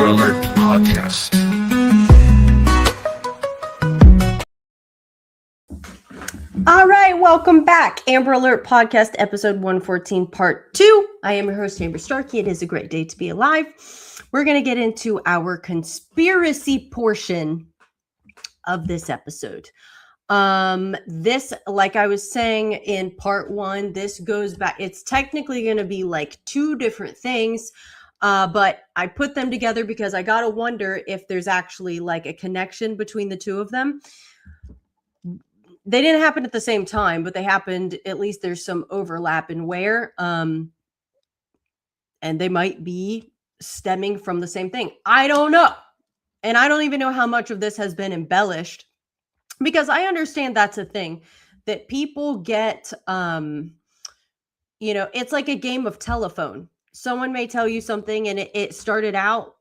Amber Alert Podcast. All right, welcome back. Amber Alert Podcast, episode 114, part 2. I am your host, Amber Starkey. It is a great day to be alive. We're going to get into our conspiracy portion of this episode. This, like I was saying in part 1, this goes back. It's technically going to be like 2 different things, but I put them together because I got to wonder if there's actually like a connection between the 2 of them. They didn't happen at the same time, but they happened, at least there's some overlap in where, and they might be stemming from the same thing. I don't know. And I don't even know how much of this has been embellished, because I understand that's a thing that people get, it's like a game of telephone. Someone may tell you something and it started out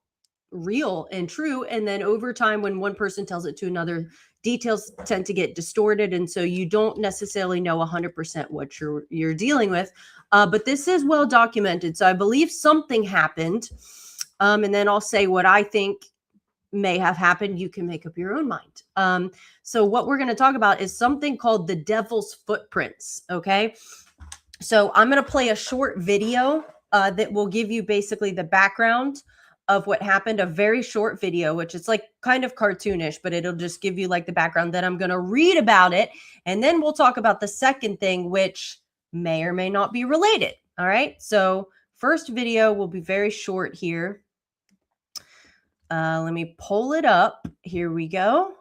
real and true. And then over time, when one person tells it to another, details tend to get distorted. And so you don't necessarily know 100% what you're dealing with. But this is well documented. So I believe something happened. And then I'll say what I think may have happened. You can make up your own mind. So what we're going to talk about is something called the devil's footprints. Okay. So I'm going to play a short video that will give you basically the background of what happened, a very short video, which is like kind of cartoonish, but it'll just give you like the background. Then I'm going to read about it. And then we'll talk about the second thing, which may or may not be related. All right. So first video will be very short here. Let me pull it up. Here we go.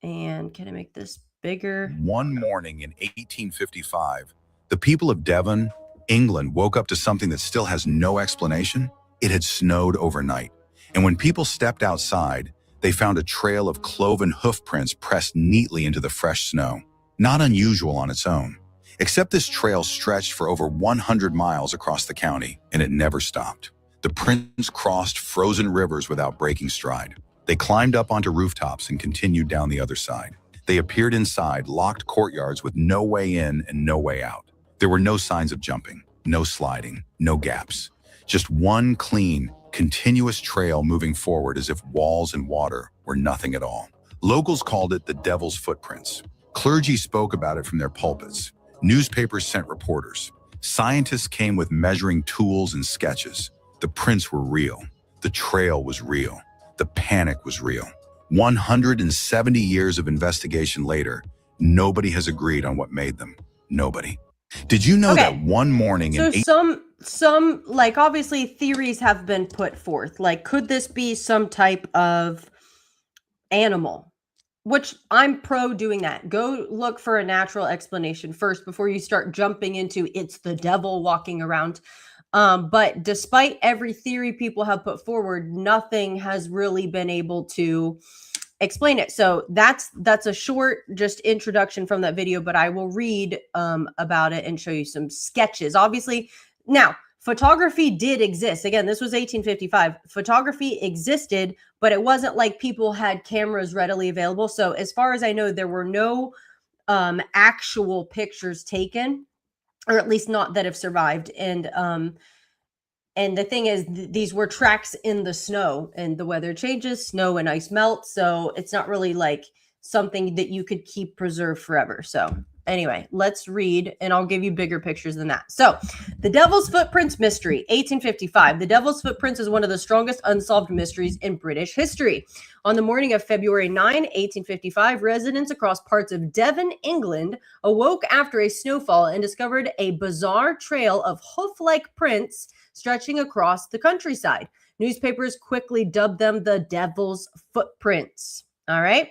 And can I make this bigger? One morning in 1855, the people of Devon, England, woke up to something that still has no explanation. It had snowed overnight, and when people stepped outside, they found a trail of cloven hoof prints pressed neatly into the fresh snow. Not unusual on its own, except this trail stretched for over 100 miles across the county, and it never stopped. The prints crossed frozen rivers without breaking stride. They climbed up onto rooftops and continued down the other side. They appeared inside locked courtyards with no way in and no way out. There were no signs of jumping, no sliding, no gaps. Just one clean, continuous trail moving forward as if walls and water were nothing at all. Locals called it the devil's footprints. Clergy spoke about it from their pulpits. Newspapers sent reporters. Scientists came with measuring tools and sketches. The prints were real. The trail was real. The panic was real. 170 years of investigation later, nobody has agreed on what made them. Nobody. Did you know that one morning in some like obviously theories have been put forth, like could this be some type of animal, which I'm pro doing that. Go look for a natural explanation first before you start jumping into it's the devil walking around. But despite every theory people have put forward, nothing has really been able to explain it. So that's a short just introduction from that video, but I will read about it and show you some sketches. Obviously, now photography did exist. Again, this was 1855. Photography existed, but it wasn't like people had cameras readily available. So as far as I know, there were no actual pictures taken, or at least not that have survived. And the thing is, these were tracks in the snow, and the weather changes, snow and ice melt. So it's not really like something that you could keep preserved forever. So anyway, let's read, and I'll give you bigger pictures than that. So the Devil's Footprints Mystery, 1855. The Devil's Footprints is one of the strongest unsolved mysteries in British history. On the morning of February 9, 1855, residents across parts of Devon, England, awoke after a snowfall and discovered a bizarre trail of hoof-like prints stretching across the countryside. Newspapers quickly dubbed them the Devil's Footprints. All right.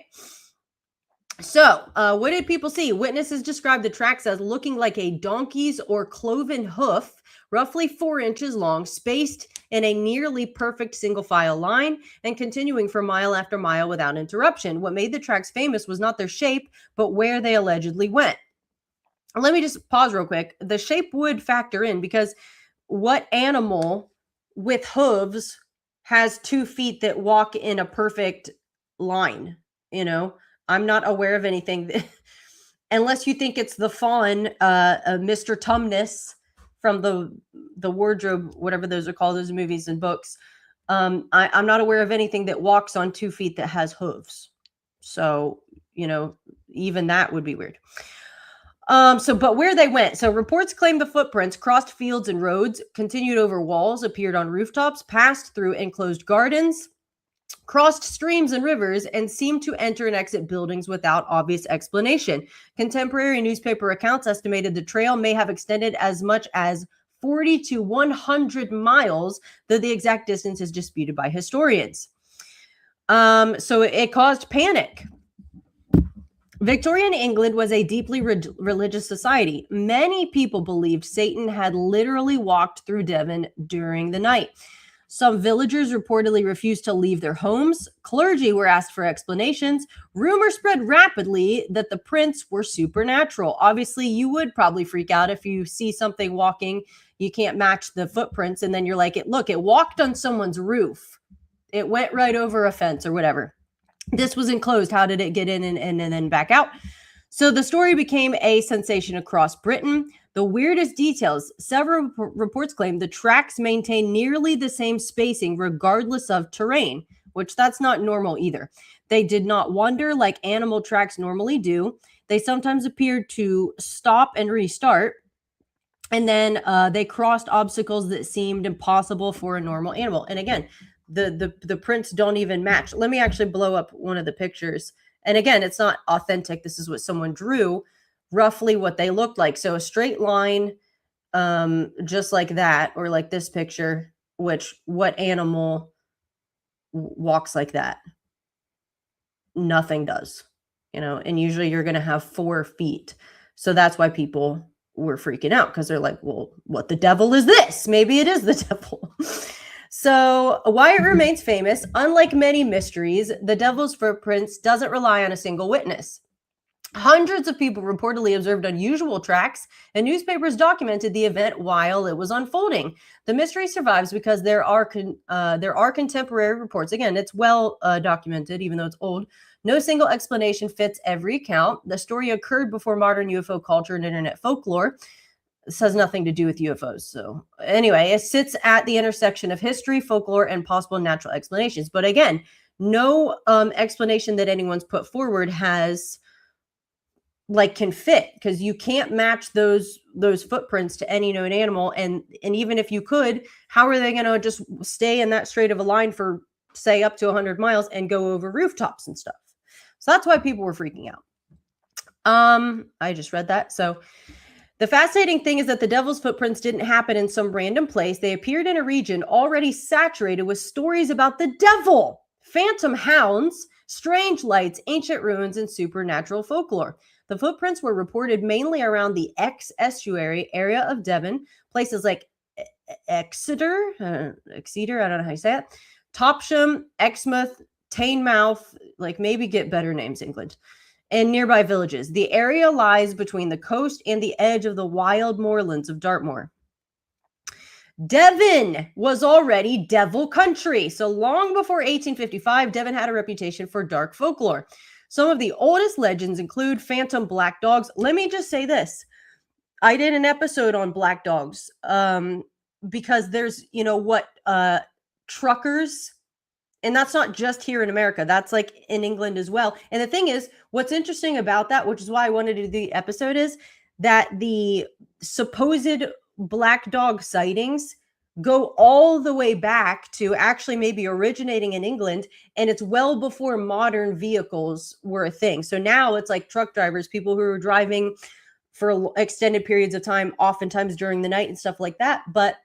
So what did people see? Witnesses described the tracks as looking like a donkey's or cloven hoof, roughly 4 inches long, spaced in a nearly perfect single file line and continuing for mile after mile without interruption. What made the tracks famous was not their shape, but where they allegedly went. Let me just pause real quick. The shape would factor in, because what animal with hooves has 2 feet that walk in a perfect line? You know, I'm not aware of anything that, unless you think it's the fawn, Mr. Tumnus from the wardrobe, whatever those are called, those movies and books. I'm not aware of anything that walks on 2 feet that has hooves. So, even that would be weird. But where they went. So reports claim the footprints crossed fields and roads, continued over walls, appeared on rooftops, passed through enclosed gardens, crossed streams and rivers, and seemed to enter and exit buildings without obvious explanation. Contemporary newspaper accounts estimated the trail may have extended as much as 40 to 100 miles, though the exact distance is disputed by historians. So it caused panic. Victorian England was a deeply religious society. Many people believed Satan had literally walked through Devon during the night. Some villagers reportedly refused to leave their homes. Clergy were asked for explanations. Rumors spread rapidly that the prints were supernatural. Obviously, you would probably freak out if you see something walking, you can't match the footprints, and then you're like, look, it walked on someone's roof. It went right over a fence or whatever. This was enclosed. How did it get in and then back out? So the story became a sensation across Britain. The weirdest details, several reports claim the tracks maintain nearly the same spacing regardless of terrain, which that's not normal either. They did not wander like animal tracks normally do. They sometimes appeared to stop and restart. And then they crossed obstacles that seemed impossible for a normal animal. And again, the prints don't even match. Let me actually blow up one of the pictures. And again, it's not authentic. This is what someone drew, roughly what they looked like. So a straight line, just like that, or like this picture, what animal walks like that? Nothing does, and usually you're going to have 4 feet. So that's why people were freaking out, because they're like, well, what the devil is this? Maybe it is the devil. So why it remains famous, unlike many mysteries, the devil's footprints doesn't rely on a single witness. Hundreds of people reportedly observed unusual tracks, and newspapers documented the event while it was unfolding. The mystery survives because there are contemporary reports. Again, it's well documented, even though it's old. No single explanation fits every account. The story occurred before modern UFO culture and internet folklore. This has nothing to do with UFOs. So anyway, it sits at the intersection of history, folklore, and possible natural explanations. But again, no explanation that anyone's put forward can fit, because you can't match those footprints to any known animal. And even if you could, how are they going to just stay in that straight of a line for, say, up to 100 miles and go over rooftops and stuff? So that's why people were freaking out. I just read that. So the fascinating thing is that the devil's footprints didn't happen in some random place. They appeared in a region already saturated with stories about the devil, phantom hounds, strange lights, ancient ruins, and supernatural folklore. The footprints were reported mainly around the estuary area of Devon, places like Exeter, I don't know how you say it, Topsham, Exmouth, Teignmouth, maybe get better names, England, and nearby villages. The area lies between the coast and the edge of the wild moorlands of Dartmoor. Devon was already devil country. So long before 1855, Devon had a reputation for dark folklore. Some of the oldest legends include phantom black dogs. Let me just say this. I did an episode on black dogs because there's, truckers, and that's not just here in America. That's like in England as well. And the thing is, what's interesting about that, which is why I wanted to do the episode, is that the supposed black dog sightings go all the way back to actually maybe originating in England, and it's well before modern vehicles were a thing. So now it's like truck drivers, people who are driving for extended periods of time, oftentimes during the night and stuff like that. But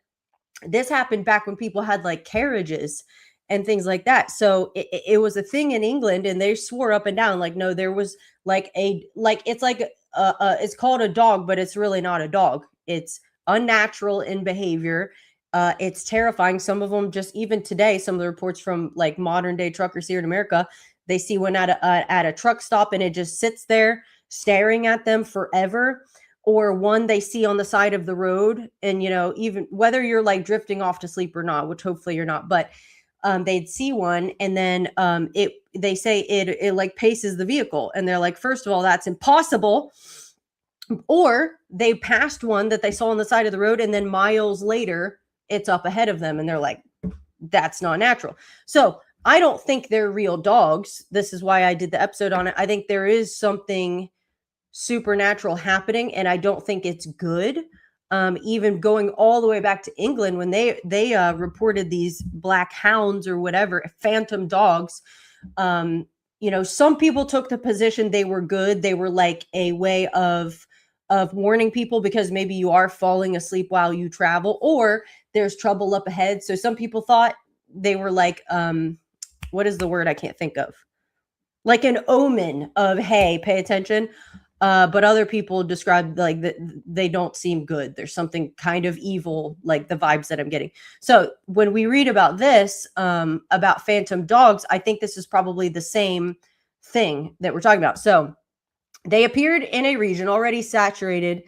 this happened back when people had like carriages and things like that. So it was a thing in England, and they swore up and down, like, no, there was it's called a dog, but it's really not a dog. It's unnatural in behavior. It's terrifying. Some of them, just even today, some of the reports from like modern day truckers here in America, they see one at a truck stop and it just sits there staring at them forever. Or one they see on the side of the road, and even whether you're like drifting off to sleep or not, which hopefully you're not, but they'd see one, and then they say it like paces the vehicle, and they're like, first of all, that's impossible. Or they passed one that they saw on the side of the road, and then miles later it's up ahead of them, and they're like, that's not natural. So I don't think they're real dogs. This is why I did the episode on it. I think there is something supernatural happening, and I don't think it's good. Even going all the way back to England when they reported these black hounds or whatever, phantom dogs. Some people took the position they were good. They were like a way of warning people because maybe you are falling asleep while you travel or there's trouble up ahead. So some people thought they were like what is the word I can't think of? Like an omen of, hey, pay attention. But other people describe like that they don't seem good. There's something kind of evil, like the vibes that I'm getting. So when we read about this, about phantom dogs, I think this is probably the same thing that we're talking about. So they appeared in a region already saturated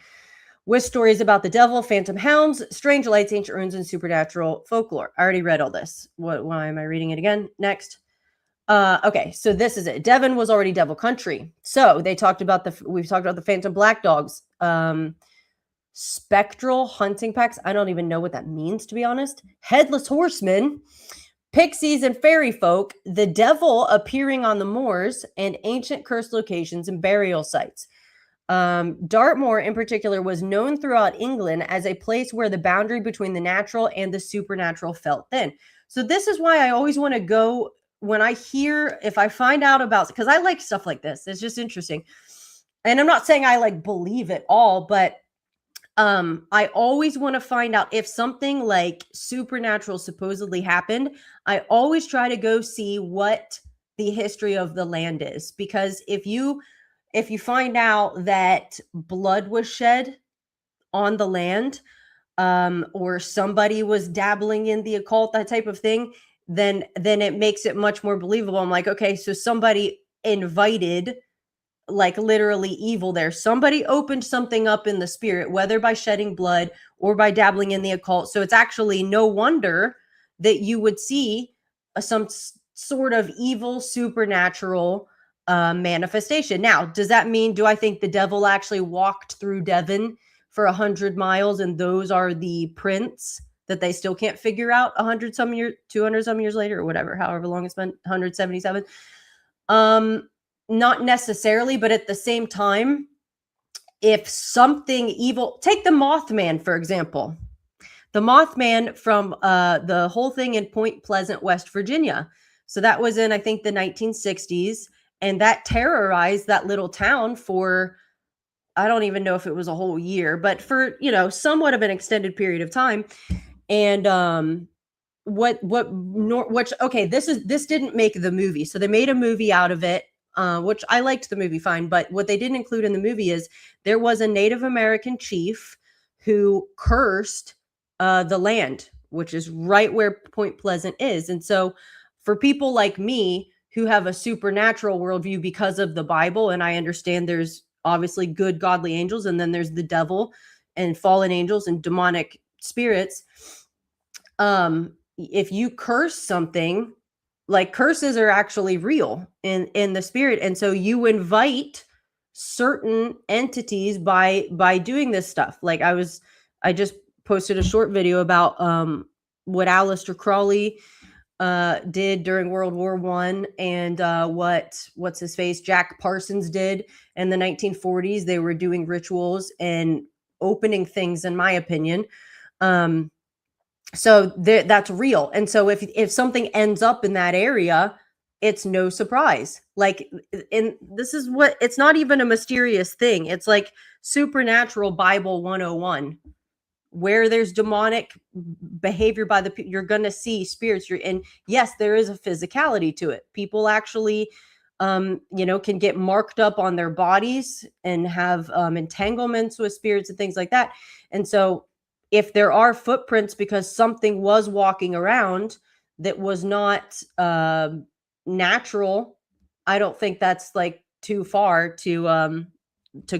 with stories about the devil, phantom hounds, strange lights, ancient ruins, and supernatural folklore. I already read all this. Why am I reading it again? Next. Okay, so this is it. Devon was already devil country. So we've talked about the phantom black dogs, spectral hunting packs. I don't even know what that means, to be honest. Headless horsemen, pixies and fairy folk, the devil appearing on the moors, and ancient cursed locations and burial sites. Dartmoor in particular was known throughout England as a place where the boundary between the natural and the supernatural felt thin. So this is why I always want to go when if I find out about, because I like stuff like this. It's just interesting. And I'm not saying I like believe it all, but I always want to find out if something like supernatural supposedly happened. I always try to go see what the history of the land is, because if you find out that blood was shed on the land, or somebody was dabbling in the occult, that type of thing, then it makes it much more believable. I'm like, okay, so somebody invited like literally evil there. Somebody opened something up in the spirit, whether by shedding blood or by dabbling in the occult. So it's actually no wonder that you would see some sort of evil supernatural manifestation. Now, does that mean, do I think the devil actually walked through Devon for 100 miles and those are the prints that they still can't figure out 100 some years, 200 some years later, or whatever, however long it's been, 177? Not necessarily, but at the same time, if something evil, take the Mothman, for example. The Mothman from the whole thing in Point Pleasant, West Virginia. So that was in, I think, the 1960s. And that terrorized that little town for, I don't even know if it was a whole year, but for, somewhat of an extended period of time. And this didn't make the movie. So they made a movie out of it, which I liked the movie fine. But what they didn't include in the movie is there was a Native American chief who cursed the land, which is right where Point Pleasant is. And so for people like me who have a supernatural worldview because of the Bible, and I understand there's obviously good godly angels, and then there's the devil and fallen angels and demonic spirits. If you curse something, like curses are actually real in the spirit, and so you invite certain entities by doing this stuff. Like I just posted a short video about what Aleister Crowley did during World War I, and what's his face, Jack Parsons did in the 1940s. They were doing rituals and opening things, in my opinion. So that's real. And so if something ends up in that area, it's no surprise. Like, it's not even a mysterious thing. It's like supernatural Bible 101. Where there's demonic behavior by you're going to see spirits. And yes, there is a physicality to it. People actually, can get marked up on their bodies and have entanglements with spirits and things like that. And so if there are footprints because something was walking around that was not natural, I don't think that's like too far to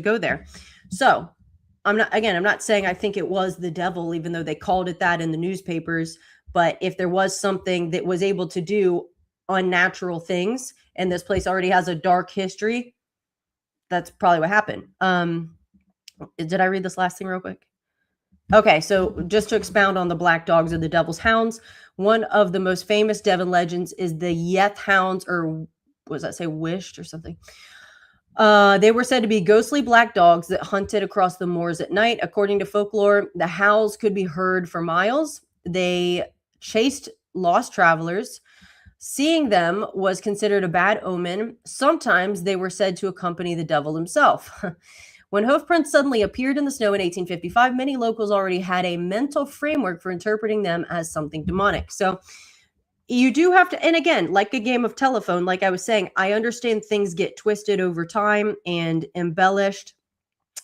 go there. So I'm not saying I think it was the devil, even though they called it that in the newspapers. But if there was something that was able to do unnatural things, and this place already has a dark history, that's probably what happened. Did I read this last thing real quick? Okay, so just to expound on the black dogs or the devil's hounds, one of the most famous Devon legends is the Yeth hounds, or was that say wished or something? They were said to be ghostly black dogs that hunted across the moors at night. According to folklore, the howls could be heard for miles. They chased lost travelers. Seeing them was considered a bad omen. Sometimes they were said to accompany the devil himself. When hoofprints suddenly appeared in the snow in 1855, many locals already had a mental framework for interpreting them as something demonic. So you do have to, and again, like a game of telephone, like I was saying, I understand things get twisted over time and embellished,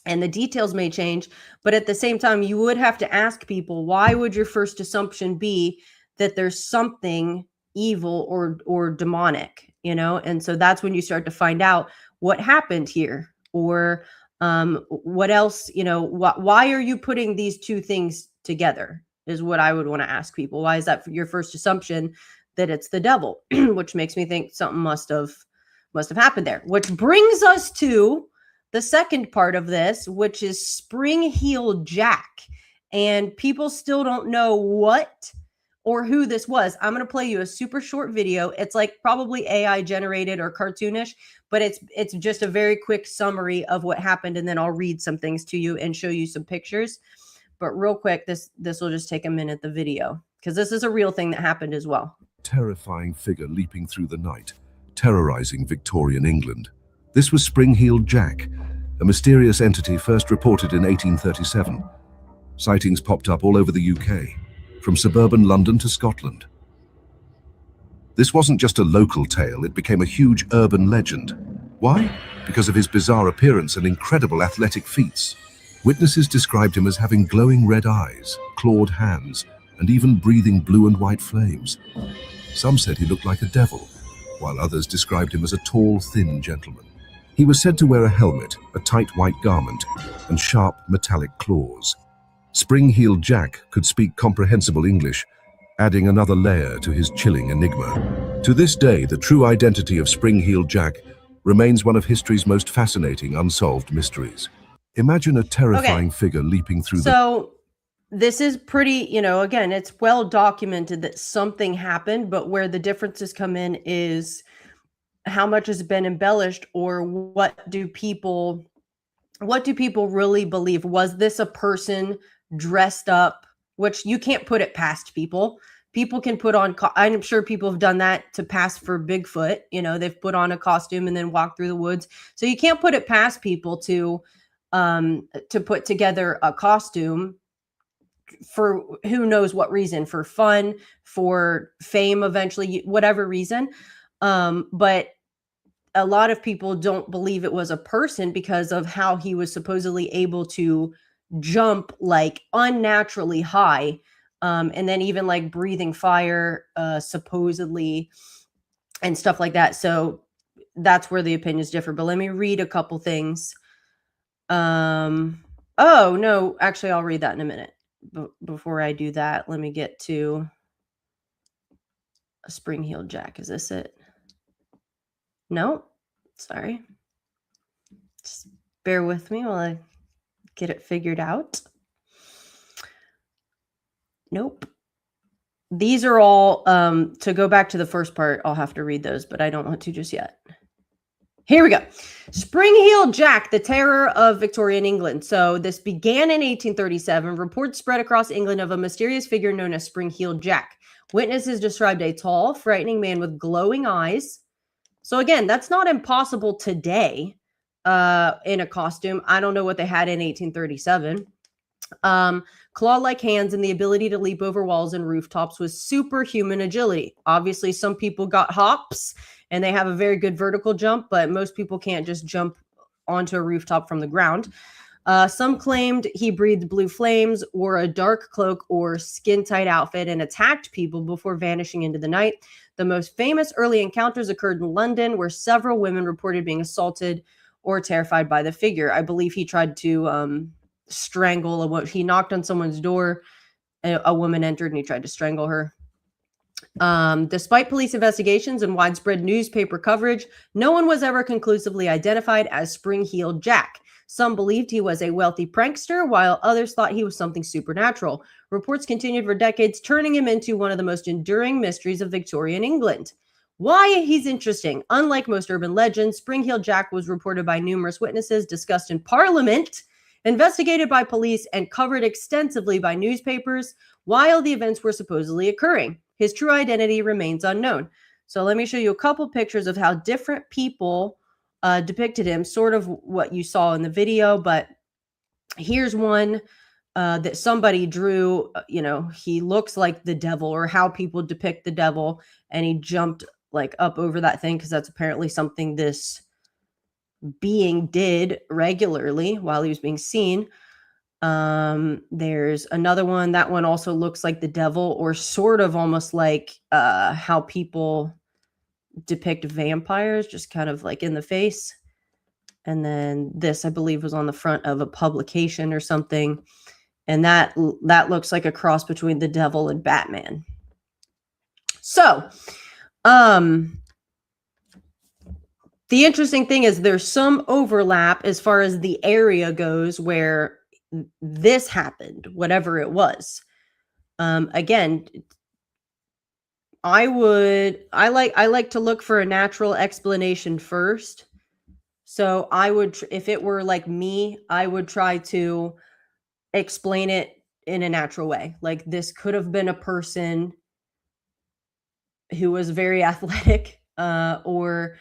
and the details may change, but at the same time, you would have to ask people, why would your first assumption be that there's something evil or demonic, you know? And so that's when you start to find out what happened here, or what else, you know, why are you putting these two things together, is what I would want to ask people. Why is that your first assumption, that it's the devil? Which makes me think something must have happened there. Which brings us to the second part of this, which is Spring-Heeled Jack. And people still don't know what or who this was. I'm going to play you a super short video. It's like probably AI generated or cartoonish, but it's just a very quick summary of what happened, and then I'll read some things to you and show you some pictures. But real quick, this will just take a minute, the video, because this is a real thing that happened as well. Terrifying figure leaping through the night, terrorizing Victorian England. This was Spring-Heeled Jack, a mysterious entity first reported in 1837. Sightings popped up all over the UK, from suburban London to Scotland. This wasn't just a local tale, it became a huge urban legend. Why? Because of his bizarre appearance and incredible athletic feats. Witnesses described him as having glowing red eyes, clawed hands, and even breathing blue and white flames. Some said he looked like a devil, while others described him as a tall, thin gentleman. He was said to wear a helmet, a tight white garment, and sharp metallic claws. Spring-Heeled Jack could speak comprehensible English, adding another layer to his chilling enigma. To this day, the true identity of Spring-Heeled Jack remains one of history's most fascinating unsolved mysteries. Imagine a terrifying figure leaping through So this is pretty, you know, again, it's well documented that something happened, but where the differences come in is how much has been embellished, or what do people really believe? Was this a person dressed up? Which you can't put it past people. People can put on, I'm sure people have done that to pass for Bigfoot. You know, they've put on a costume and then walk through the woods. So you can't put it past people to put together a costume for who knows what reason, for fun, for fame, eventually, whatever reason. But a lot of people don't believe it was a person because of how he was supposedly able to jump like unnaturally high, and then even like breathing fire, supposedly, and stuff like that. So that's where the opinions differ. But let me read a couple things. Oh no, actually, I'll read that in a minute. Before I do that, let me get to a Spring-Heeled Jack. Is this it? No, sorry. Just bear with me while I get it figured out. Nope. These are all, to go back to the first part, I'll have to read those, but I don't want to just yet. Here we go. Spring-Heeled Jack, the terror of Victorian England. So this began in 1837. Reports spread across England of a mysterious figure known as Spring-Heeled Jack. Witnesses described a tall, frightening man with glowing eyes. So again, that's not impossible today, in a costume. I don't know what they had in 1837. Claw-like hands and the ability to leap over walls and rooftops with superhuman agility. Obviously, some people got hops and they have a very good vertical jump, but most people can't just jump onto a rooftop from the ground. Some claimed he breathed blue flames, wore a dark cloak or skin-tight outfit, and attacked people before vanishing into the night. The most famous early encounters occurred in London, where several women reported being assaulted or terrified by the figure. I believe he tried to strangle he knocked on someone's door. A woman entered and he tried to strangle her. Despite police investigations and widespread newspaper coverage, no one was ever conclusively identified as Spring-Heeled Jack. Some believed he was a wealthy prankster, while others thought he was something supernatural. Reports continued for decades, turning him into one of the most enduring mysteries of Victorian England. Why he's interesting. Unlike most urban legends, Spring-Heeled Jack was reported by numerous witnesses, discussed in Parliament, investigated by police, and covered extensively by newspapers while the events were supposedly occurring. His true identity remains unknown. So let me show you a couple pictures of how different people depicted him, sort of what you saw in the video, but here's one that somebody drew. He looks like the devil, or how people depict the devil, and he jumped like up over that thing because that's apparently something this being did regularly while he was being seen. There's another one. That one also looks like the devil, or sort of almost like how people depict vampires, just kind of like in the face. And then this, I believe, was on the front of a publication or something. And that looks like a cross between the devil and Batman. So, the interesting thing is there's some overlap as far as the area goes where this happened, whatever it was. Again, I like to look for a natural explanation first. So I would, if it were like me, I would try to explain it in a natural way. Like, this could have been a person who was very athletic, or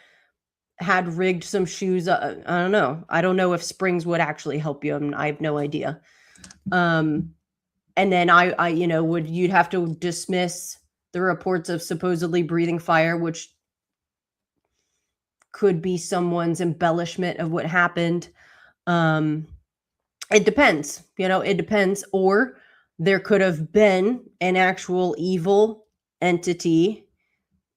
had rigged some shoes. I don't know. I don't know if springs would actually help you. I have no idea. And then you'd have to dismiss the reports of supposedly breathing fire, which could be someone's embellishment of what happened. It depends, it depends. Or there could have been an actual evil entity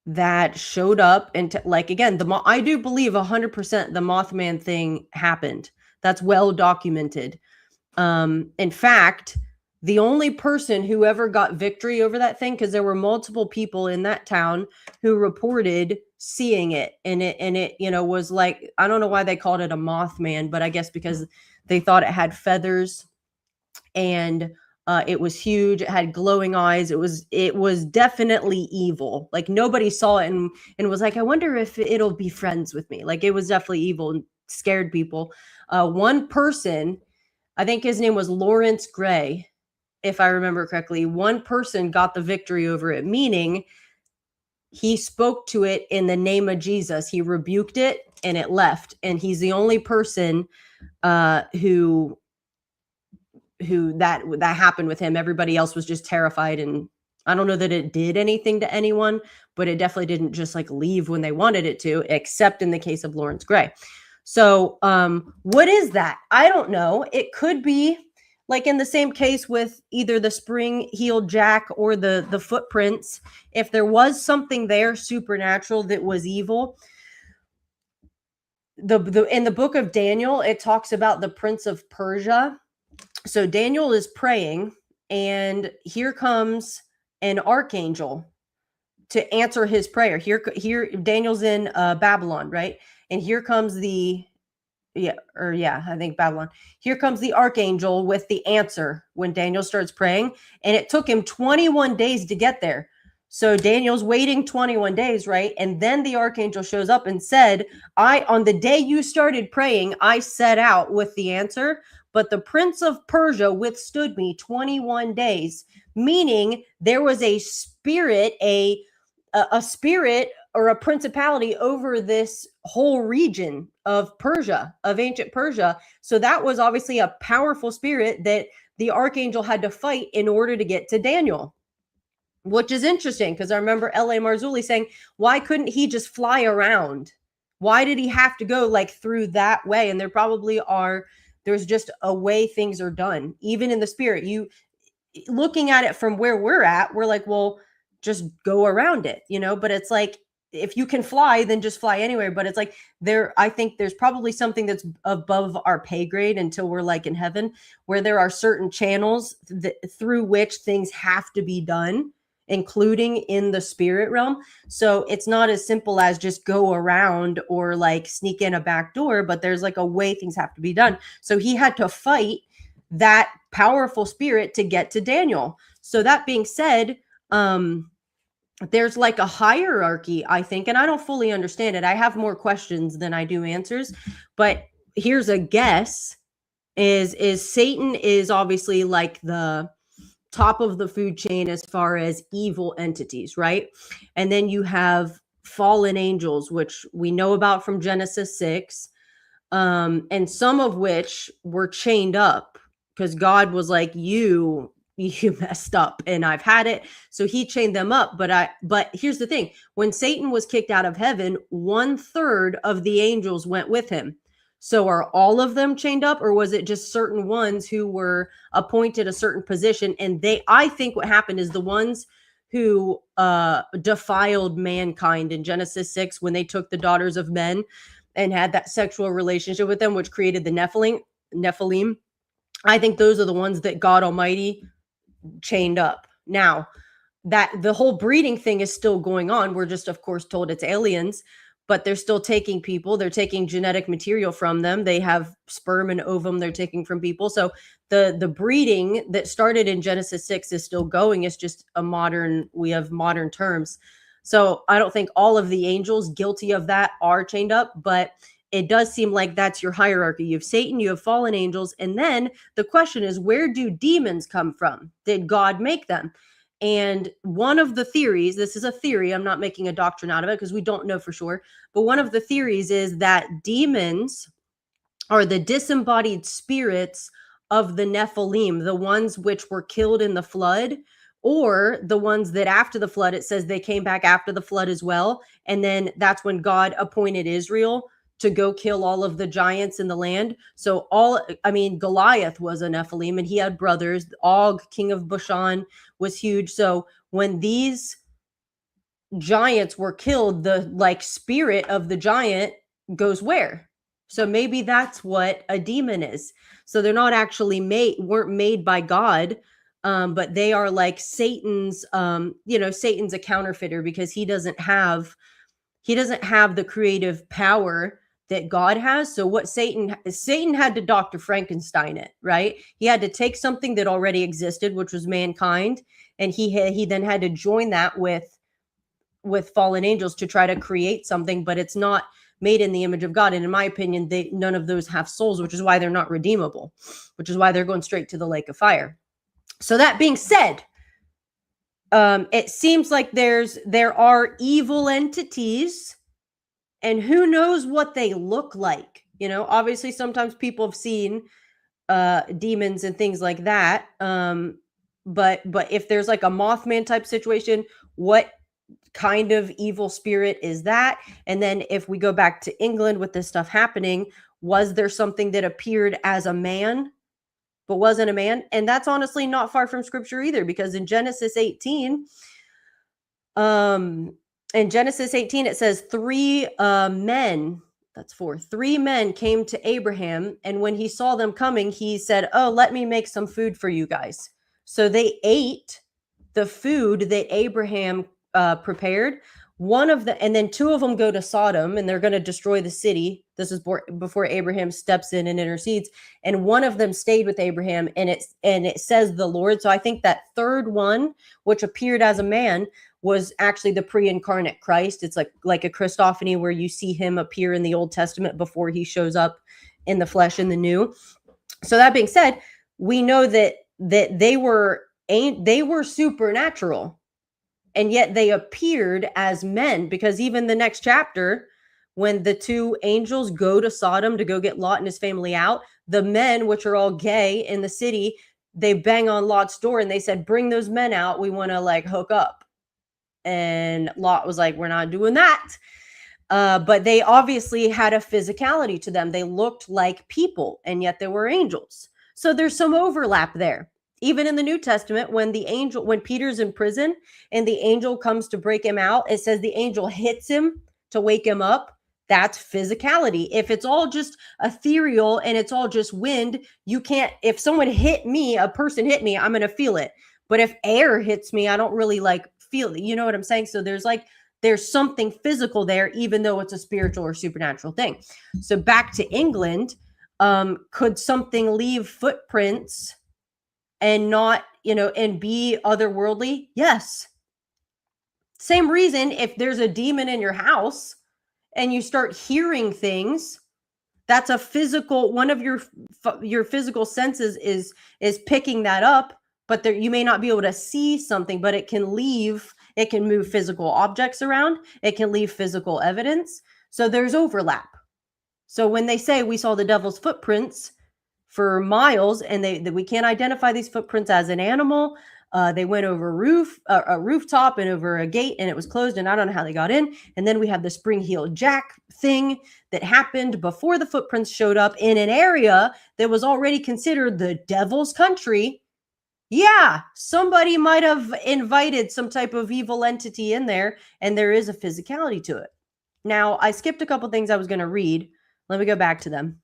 that showed up and again, I do believe 100% the Mothman thing happened. That's well documented. In fact, the only person who ever got victory over that thing, because there were multiple people in that town who reported seeing it, and it was like, I don't know why they called it a Mothman, but I guess because they thought it had feathers, and it was huge. It had glowing eyes. It was definitely evil. Like, nobody saw it and was like, I wonder if it'll be friends with me. Like, it was definitely evil and scared people. One person, I think his name was Lawrence Gray, if I remember correctly, one person got the victory over it, meaning he spoke to it in the name of Jesus. He rebuked it and it left. And he's the only person who that happened with him. Everybody else was just terrified. And I don't know that it did anything to anyone, but it definitely didn't just like leave when they wanted it to, except in the case of Lawrence Gray. So what is that? I don't know. It could be like in the same case with either the Spring-Heeled Jack or the footprints. If there was something there supernatural that was evil, in the book of Daniel, it talks about the Prince of Persia. So Daniel is praying, and here comes an archangel to answer his prayer. Here Daniel's in Babylon, right? And here comes I think Babylon. Here comes the archangel with the answer when Daniel starts praying, and it took him 21 days to get there. So Daniel's waiting 21 days, right? And then the archangel shows up and said, on the day you started praying, I set out with the answer, but the Prince of Persia withstood me 21 days, meaning there was a spirit, a spirit or a principality over this whole region of Persia, of ancient Persia. So that was obviously a powerful spirit that the archangel had to fight in order to get to Daniel, which is interesting because I remember L.A. Marzulli saying, why couldn't he just fly around? Why did he have to go like through that way? And there's just a way things are done, even in the spirit. You looking at it from where we're at, we're like, well, just go around it, but it's like, if you can fly, then just fly anywhere. But it's like I think there's probably something that's above our pay grade until we're like in heaven, where there are certain channels through which things have to be done. including in the spirit realm. So it's not as simple as just go around or like sneak in a back door, but there's like a way things have to be done. So he had to fight that powerful spirit to get to Daniel. So that being said, there's like a hierarchy, I think, and I don't fully understand it. I have more questions than I do answers, but here's a guess is Satan is obviously like the top of the food chain as far as evil entities, right? And then you have fallen angels, which we know about from Genesis 6, and some of which were chained up because God was like, you messed up and I've had it. So he chained them up. But here's the thing. When Satan was kicked out of heaven, 1/3 of the angels went with him. So are all of them chained up, or was it just certain ones who were appointed a certain position? And I think what happened is the ones who defiled mankind in Genesis 6, when they took the daughters of men and had that sexual relationship with them, which created the Nephilim. I think those are the ones that God Almighty chained up. Now, that the whole breeding thing is still going on. We're just, of course, told it's aliens, but they're still taking people. They're taking genetic material from them. They have sperm and ovum they're taking from people. So the breeding that started in Genesis 6 is still going. It's just we have modern terms. So I don't think all of the angels guilty of that are chained up, but it does seem like that's your hierarchy. You have Satan, you have fallen angels, and then the question is, where do demons come from? Did God make them? And one of the theories, this is a theory, I'm not making a doctrine out of it because we don't know for sure, but one of the theories is that demons are the disembodied spirits of the Nephilim, the ones which were killed in the flood, or the ones that after the flood, it says they came back after the flood as well. And then that's when God appointed Israel to go kill all of the giants in the land. So Goliath was a Nephilim and he had brothers. Og, king of Bashan, was huge. So when these giants were killed, the like spirit of the giant goes where? So maybe that's what a demon is. So they're not actually weren't made by God. But they are like Satan's, Satan's a counterfeiter because he doesn't have the creative power that God has. So what Satan had to Dr. Frankenstein it, right? He had to take something that already existed, which was mankind, and he then had to join that with fallen angels to try to create something, but it's not made in the image of God. And in my opinion, none of those have souls, which is why they're not redeemable, which is why they're going straight to the lake of fire. So that being said, it seems like there are evil entities, and who knows what they look like. Obviously sometimes people have seen demons and things like that. But if there's like a Mothman type situation, what kind of evil spirit is that? And then if we go back to England with this stuff happening, was there something that appeared as a man but wasn't a man? And that's honestly not far from scripture either, because in Genesis 18, it says 3 men, that's 4, 3 men came to Abraham, and when he saw them coming, he said, "Oh, let me make some food for you guys." So they ate the food that Abraham prepared. And then 2 of them go to Sodom and they're going to destroy the city. This is before Abraham steps in and intercedes. And one of them stayed with Abraham, and it says the Lord. So I think that third one, which appeared as a man, was actually the pre-incarnate Christ. It's like a Christophany where you see him appear in the Old Testament before he shows up in the flesh in the New. So that being said, we know that they were supernatural. And yet they appeared as men, because even the next chapter, when the 2 angels go to Sodom to go get Lot and his family out, the men, which are all gay in the city, they bang on Lot's door and they said, "Bring those men out. We want to like hook up." And Lot was like, "We're not doing that." But they obviously had a physicality to them. They looked like people, and yet they were angels. So there's some overlap there. Even in the New Testament, when Peter's in prison and the angel comes to break him out, it says the angel hits him to wake him up. That's physicality. If it's all just ethereal and it's all just wind, if someone hit me, a person hit me, I'm going to feel it. But if air hits me, I don't really like feel, you know what I'm saying? So there's something physical there, even though it's a spiritual or supernatural thing. So back to England, could something leave footprints and not, and be otherworldly? Yes. Same reason if there's a demon in your house and you start hearing things, that's a physical, one of your physical senses is picking that up, but there, you may not be able to see something, but it can move physical objects around, it can leave physical evidence. So there's overlap. So when they say we saw the devil's footprints for miles, and we can't identify these footprints as an animal. They went over a rooftop and over a gate, and it was closed, and I don't know how they got in. And then we have the spring-heeled Jack thing that happened before the footprints showed up in an area that was already considered the devil's country. Yeah, somebody might have invited some type of evil entity in there, and there is a physicality to it. Now, I skipped a couple things I was going to read. Let me go back to them.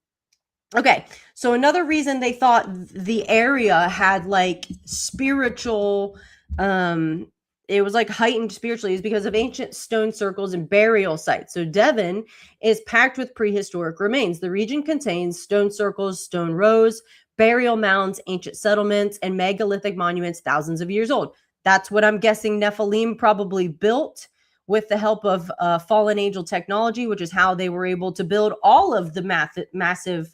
Okay, so another reason they thought the area had like spiritual, it was like heightened spiritually, is because of ancient stone circles and burial sites. So Devon is packed with prehistoric remains. The region contains stone circles, stone rows, burial mounds, ancient settlements, and megalithic monuments thousands of years old. That's what I'm guessing Nephilim probably built with the help of fallen angel technology, which is how they were able to build all of the massive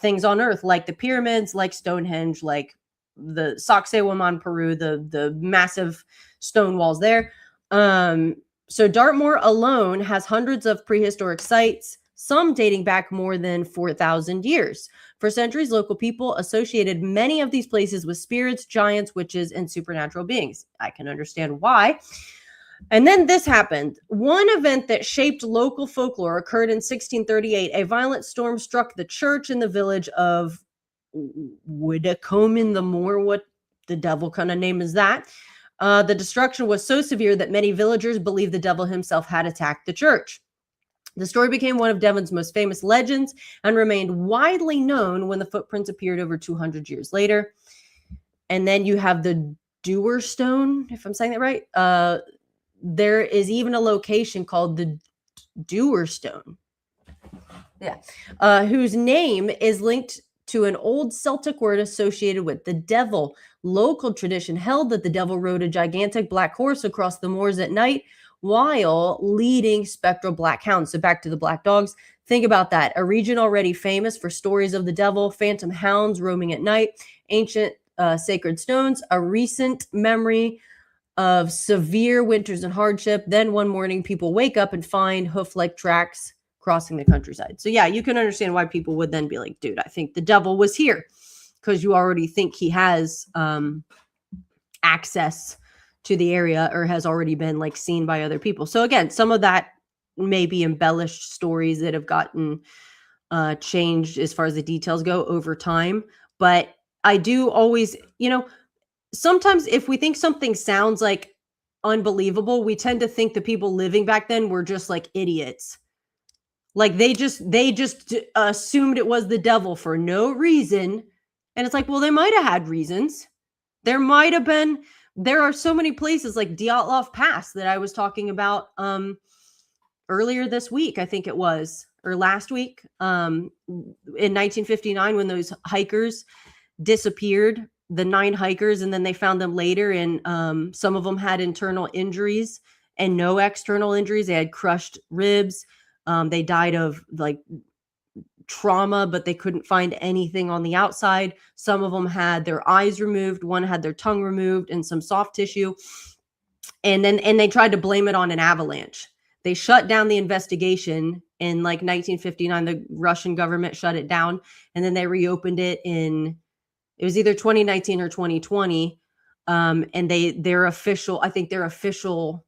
things on Earth, like the pyramids, like Stonehenge, like the Sacsayhuaman, Peru, the massive stone walls there. So Dartmoor alone has hundreds of prehistoric sites, some dating back more than 4,000 years. For centuries, local people associated many of these places with spirits, giants, witches, and supernatural beings. I can understand why. And then this happened. One event that shaped local folklore occurred in 1638. A violent storm struck the church in the village of Widdicombe in the Moor. What the devil kind of name is that? The destruction was so severe that many villagers believed the devil himself had attacked the church. The story became one of Devon's most famous legends and remained widely known when the footprints appeared over 200 years later. And then you have the Dewar Stone, if I'm saying that right. There is even a location called the Dewar Stone, whose name is linked to an old Celtic word associated with the devil. Local tradition held that the devil rode a gigantic black horse across the moors at night while leading spectral black hounds. So back to the black dogs. Think about that. A region already famous for stories of the devil, phantom hounds roaming at night, ancient sacred stones, a recent memory of severe winters and hardship. Then one morning, people wake up and find hoof-like tracks crossing the countryside. So yeah, you can understand why people would then be like, dude, I think the devil was here, because you already think he has access to the area or has already been like seen by other people. So again, some of that may be embellished stories that have gotten changed as far as the details go over time. But I do always, sometimes if we think something sounds like unbelievable, we tend to think the people living back then were just like idiots. Like they just assumed it was the devil for no reason. And it's like, well, they might have had reasons. There are so many places like Dyatlov Pass that I was talking about earlier this week, I think it was, or last week, in 1959, when those hikers disappeared, the 9 hikers, and then they found them later, and some of them had internal injuries and no external injuries. They had crushed ribs. They died of like trauma, but they couldn't find anything on the outside. Some of them had their eyes removed. One had their tongue removed and some soft tissue. And they tried to blame it on an avalanche. They shut down the investigation in like 1959. The Russian government shut it down, and then they reopened it it was either 2019 or 2020. And their official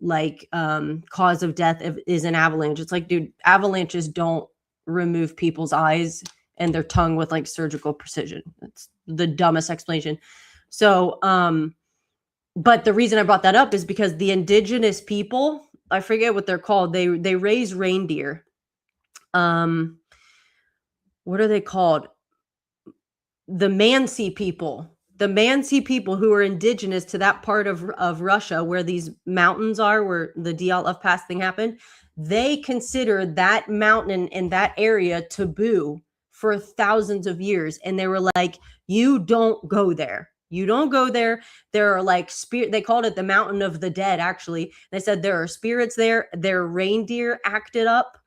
like cause of death is an avalanche. It's like, dude, avalanches don't remove people's eyes and their tongue with like surgical precision. That's the dumbest explanation. So, but the reason I brought that up is because the indigenous people, I forget what they're called. They raise reindeer. What are they called? The Mansi people the Mansi people who are indigenous to that part of Russia where these mountains are, where the Dyatlov Pass thing happened, they consider that mountain in that area taboo for thousands of years. And they were like, you don't go there. You don't go there. There are like spirit. They called it the mountain of the dead, actually. They said there are spirits there. Their reindeer acted up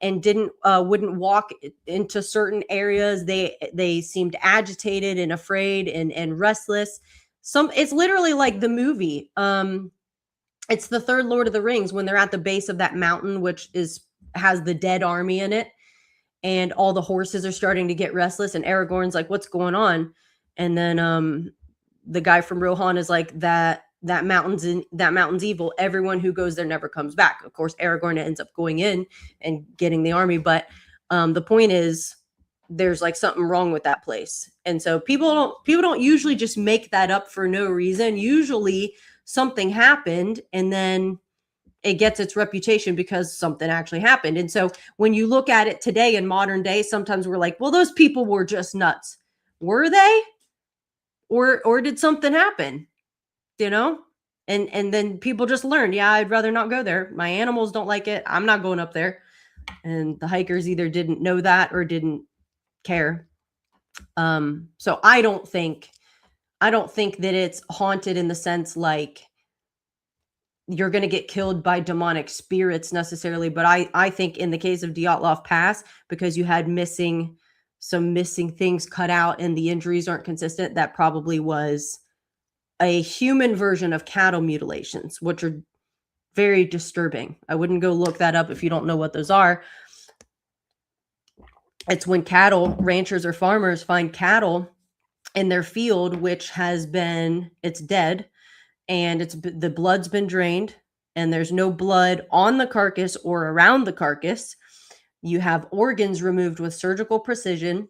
and wouldn't walk into certain areas. They seemed agitated and afraid and restless. It's literally like the movie. It's the third Lord of the Rings when they're at the base of that mountain, which has the dead army in it, and all the horses are starting to get restless. And Aragorn's like, "What's going on?" And then the guy from Rohan is like, that mountain's evil. Everyone who goes there never comes back. Of course, Aragorn ends up going in and getting the army, but the point is, there's like something wrong with that place. And so people don't usually just make that up for no reason. Usually something happened, and then it gets its reputation because something actually happened. And so when you look at it today in modern day, sometimes we're like, well, those people were just nuts. Were they? Or did something happen? You know? And then people just learn, yeah, I'd rather not go there. My animals don't like it. I'm not going up there. And the hikers either didn't know that or didn't care. So I don't think that it's haunted in the sense like you're going to get killed by demonic spirits necessarily. But I think in the case of Dyatlov Pass, because you had some missing things cut out and the injuries aren't consistent, that probably was a human version of cattle mutilations, which are very disturbing. I wouldn't go look that up if you don't know what those are. It's when ranchers or farmers find cattle in their field, which it's dead, and the blood's been drained, and there's no blood on the carcass or around the carcass. You have organs removed with surgical precision.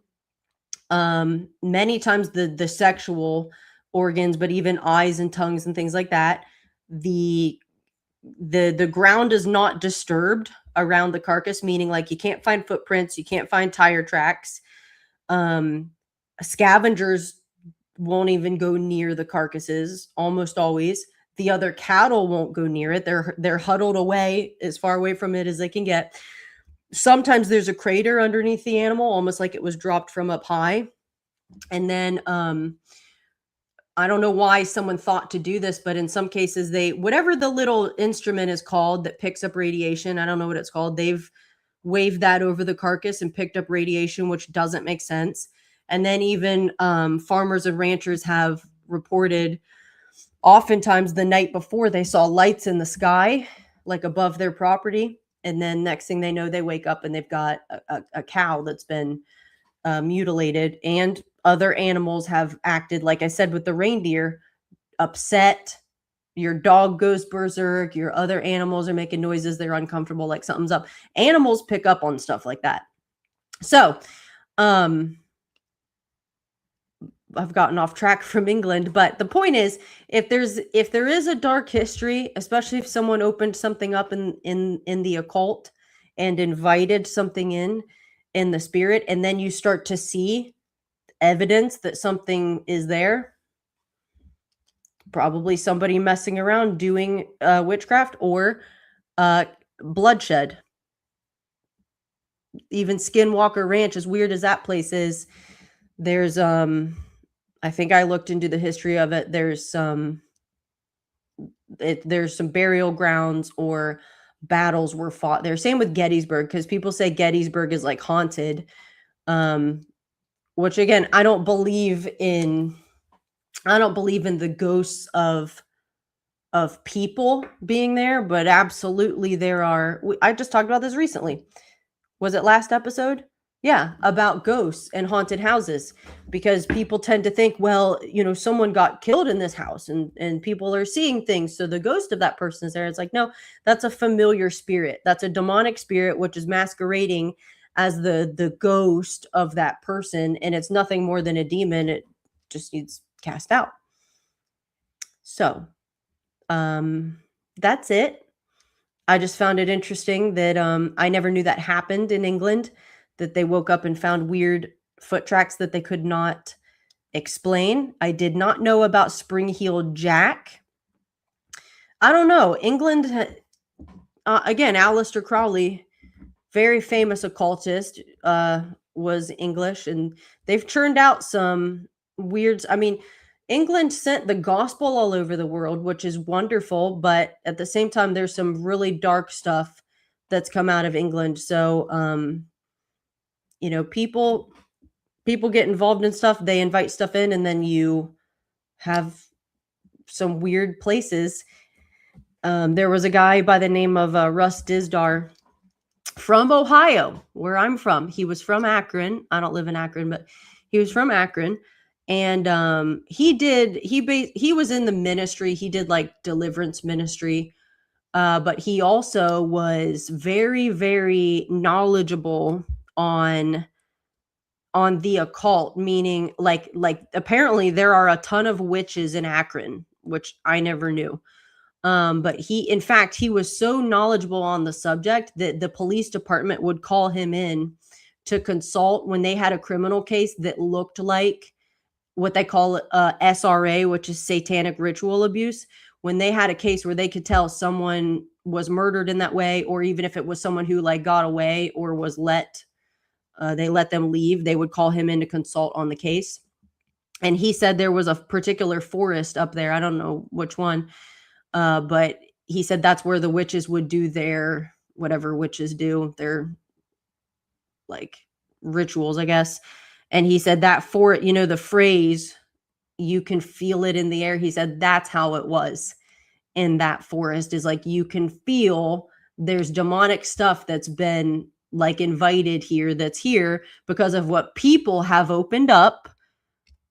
Many times the sexual organs, but even eyes and tongues and things like that. The ground is not disturbed around the carcass, meaning like you can't find footprints, you can't find tire tracks. Scavengers won't even go near the carcasses almost always. The other cattle won't go near it. They're huddled away as far away from it as they can get. Sometimes there's a crater underneath the animal, almost like it was dropped from up high. And then I don't know why someone thought to do this, but in some cases whatever the little instrument is called that picks up radiation, I don't know what it's called. They've waved that over the carcass and picked up radiation, which doesn't make sense. And then even farmers and ranchers have reported oftentimes the night before they saw lights in the sky, like above their property. And then next thing they know, they wake up and they've got a cow that's been mutilated, and other animals have acted, like I said, with the reindeer, upset. Your dog goes berserk. Your other animals are making noises. They're uncomfortable, like something's up. Animals pick up on stuff like that. So, I've gotten off track from England, but the point is, if there is a dark history, especially if someone opened something up in the occult and invited something in the spirit, and then you start to see evidence that something is there, probably somebody messing around doing witchcraft or bloodshed. Even Skinwalker Ranch, as weird as that place is, there's I think I looked into the history of it. There's some burial grounds or battles were fought there. Same with Gettysburg, because people say Gettysburg is like haunted. Which again, I don't believe in the ghosts of people being there, but absolutely there are. I just talked about this recently. Was it last episode? Yeah, about ghosts and haunted houses, because people tend to think, well, someone got killed in this house and people are seeing things, so the ghost of that person is there. It's like, no, that's a familiar spirit. That's a demonic spirit, which is masquerading as the ghost of that person, and it's nothing more than a demon. It just needs cast out. So, that's it. I just found it interesting that I never knew that happened in England, that they woke up and found weird foot tracks that they could not Explain. I did not know about Spring-Heeled Jack. I don't know. England, again, Aleister Crowley, very famous occultist, was English, and they've churned out some weird. I mean, England sent the gospel all over the world, which is wonderful, but at the same time, there's some really dark stuff that's come out of England. So, people get involved in stuff, they invite stuff in, and then you have some weird places. There was a guy by the name of Russ Dizdar from Ohio, where I'm from. He was from Akron. I don't live in Akron, but he was from Akron. And he was in the ministry. He did like deliverance ministry. But he also was very, very knowledgeable on the occult, meaning like apparently there are a ton of witches in Akron, which I never knew. But in fact, he was so knowledgeable on the subject that the police department would call him in to consult when they had a criminal case that looked like what they call SRA, which is satanic ritual abuse. When they had a case where they could tell someone was murdered in that way, or even if it was someone who like got away or was they let them leave, they would call him in to consult on the case. And he said there was a particular forest up there. I don't know which one. But he said that's where the witches would do their whatever witches do, their like rituals, I guess. And he said that the phrase, you can feel it in the air. He said that's how it was in that forest, is like you can feel there's demonic stuff that's been like invited here, that's here because of what people have opened up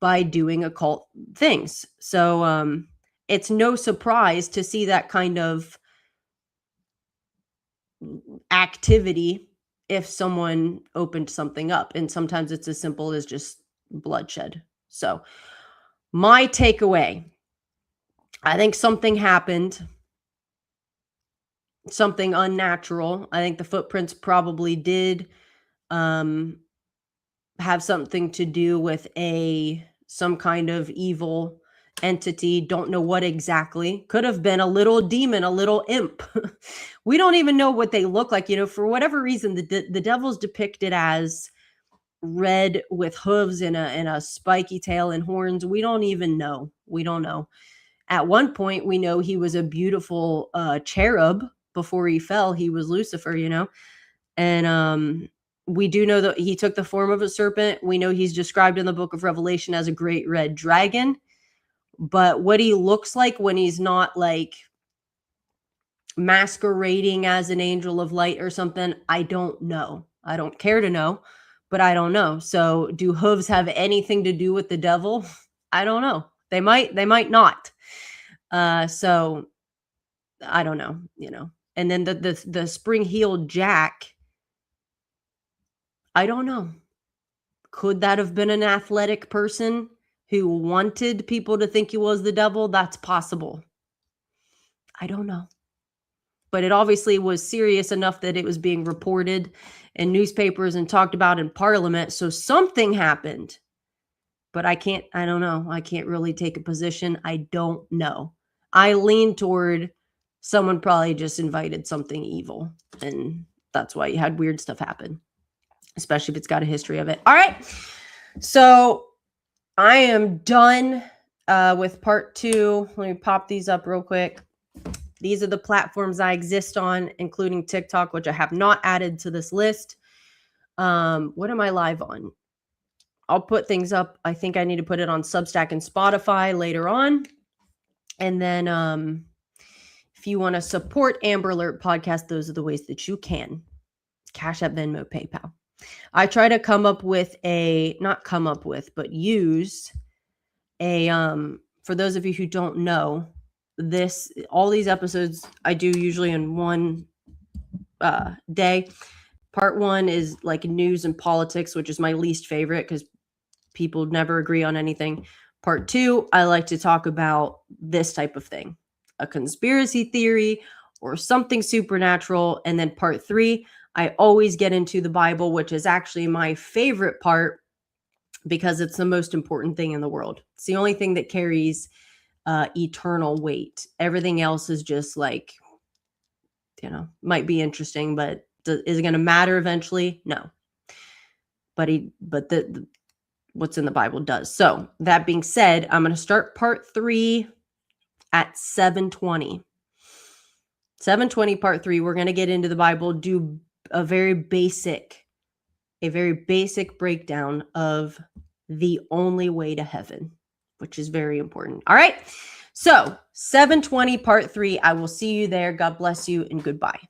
by doing occult things. So, it's no surprise to see that kind of activity if someone opened something up. And sometimes it's as simple as just bloodshed. So my takeaway, I think something happened, something unnatural. I think the footprints probably did have something to do with some kind of evil entity. Don't know what exactly. Could have been a little demon, a little imp. We don't even know what they look like. For whatever reason, the devil's depicted as red with hooves and a spiky tail and horns. We don't even know. We don't know. At one point, we know he was a beautiful cherub before he fell. He was Lucifer, and we do know that he took the form of a serpent. We know he's described in the book of Revelation as a great red dragon. But what he looks like when he's not like masquerading as an angel of light or something, I don't know. I don't care to know, but I don't know. So do hooves have anything to do with the devil? I don't know. They might not. So I don't know, And then the spring-heeled Jack, I don't know. Could that have been an athletic person who wanted people to think he was the devil? That's possible. I don't know. But it obviously was serious enough that it was being reported in newspapers and talked about in Parliament. So something happened. But I don't know. I can't really take a position. I don't know. I lean toward someone probably just invited something evil. And that's why you had weird stuff happen. Especially if it's got a history of it. All right. So I am done with part 2. Let me pop these up real quick. These are the platforms I exist on, including TikTok, which I have not added to this list. What am I live on? I'll put things up. I think I need to put it on Substack and Spotify later on. And then if you want to support Amber Alert Podcast, those are the ways that you can. Cash App, Venmo, PayPal. I try to use for those of you who don't know, all these episodes I do usually in one day. Part 1 is like news and politics, which is my least favorite because people never agree on anything. Part 2, I like to talk about this type of thing, a conspiracy theory or something supernatural. And then part 3, I always get into the Bible, which is actually my favorite part because it's the most important thing in the world. It's the only thing that carries eternal weight. Everything else is just like, might be interesting, but is it going to matter eventually? No. But what's in the Bible does. So that being said, I'm going to start part 3 at 7:20. 7:20 part 3. We're going to get into the Bible, do a very basic breakdown of the only way to heaven, which is very important. All right. So 7:20 part 3. I will see you there. God bless you and goodbye.